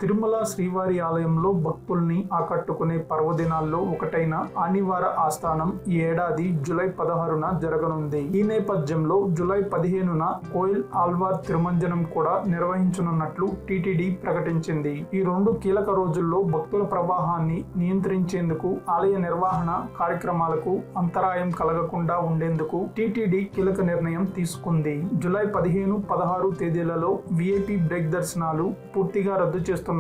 తిరుమల శ్రీవారి ఆలయంలో భక్తుల్ని ఆకట్టుకునే పర్వదినాల్లో ఒకటైన ఆనివార ఆస్థానం ఈ ఏడాది జూలై 16న జరగనుంది. ఈ నేపథ్యంలో జూలై 15న కోయిల్ ఆల్వార్ తిరుమంజనం కూడా నిర్వహించనున్నట్లు టీటీడీ ప్రకటించింది. ఈ రెండు కీలక రోజుల్లో భక్తుల ప్రవాహాన్ని నియంత్రించేందుకు, ఆలయ నిర్వహణ కార్యక్రమాలకు అంతరాయం కలగకుండా ఉండేందుకు టీటీడీ కీలక నిర్ణయం తీసుకుంది. జూలై 15, 16 తేదీలలో విఐపి బ్రేక్ దర్శనాలు పూర్తిగా రద్దు చేస్తున్నట్టు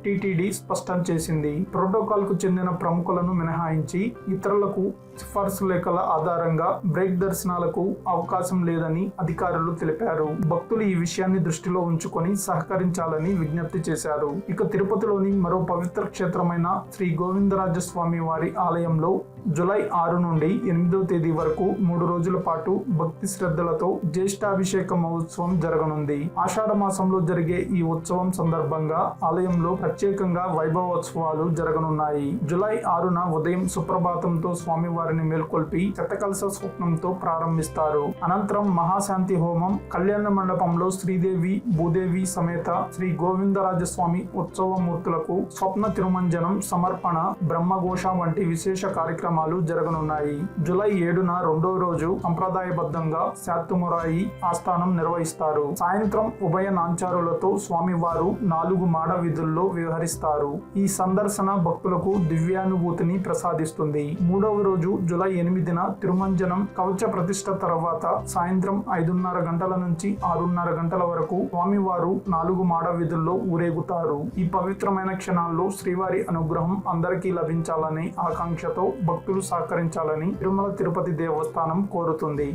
టీటీడీ స్పష్టం చేసింది. ప్రోటోకాల్ కు చెందిన ప్రముఖులను మినహాయించి ఇతరులకు సిఫార్సు లేఖల ఆధారంగా బ్రేక్ దర్శనాలకు అవకాశం లేదని అధికారులు తెలిపారు. భక్తులు ఈ విషయాన్ని దృష్టిలో ఉంచుకొని సహకరించాలని విజ్ఞప్తి చేశారు. ఇక తిరుపతిలోని మరో పవిత్ర క్షేత్రమైన శ్రీ గోవిందరాజస్వామి వారి ఆలయంలో జూలై 6 నుండి 8వ తేదీ వరకు 3 రోజుల పాటు భక్తి శ్రద్ధలతో జ్యేష్ఠాభిషేక మహోత్సవం జరగనుంది. ఆషాఢ మాసంలో జరిగే ఈ ఉత్సవం సందర్భంగా ఆలయంలో ప్రత్యేకంగా వైభవోత్సవాలు జరగనున్నాయి. జూలై 6న ఉదయం సుప్రభాతంతో స్వామివారిని మేల్కొల్పి శతకలశ స్వప్నంతో ప్రారంభిస్తారు. అనంతరం మహాశాంతి హోమం, కళ్యాణ మండపంలో శ్రీదేవి, భూదేవి సమేత శ్రీ గోవిందరాజస్వామి ఉత్సవమూర్తులకు స్వప్న తిరుమంజనం, సమర్పణ, బ్రహ్మఘోష వంటి విశేష కార్యక్రమాలు జరగనున్నాయి. జూలై 7న రెండో రోజు సంప్రదాయబద్ధంగా శాత్తుమురాయి ఆస్థానం నిర్వహిస్తారు. సాయంత్రం ఉభయ నాంచారులతో స్వామివారు 4 మాడ వీధుల్లో వ్యవహరిస్తారు. ఈ సందర్శన భక్తులకు దివ్యానుభూతిని ప్రసాదిస్తుంది. మూడవ రోజు జూలై 8న తిరుమంజనం కవచ ప్రతిష్ఠ తర్వాత సాయంత్రం 5:30 గంటల నుంచి 6:30 గంటల వరకు స్వామివారు 4 మాడ వీధుల్లో ఊరేగుతారు. ఈ పవిత్రమైన క్షణాల్లో శ్రీవారి అనుగ్రహం అందరికీ లభించాలని ఆకాంక్షతో భక్తులు సహకరించాలని తిరుమల తిరుపతి దేవస్థానం కోరుతుంది.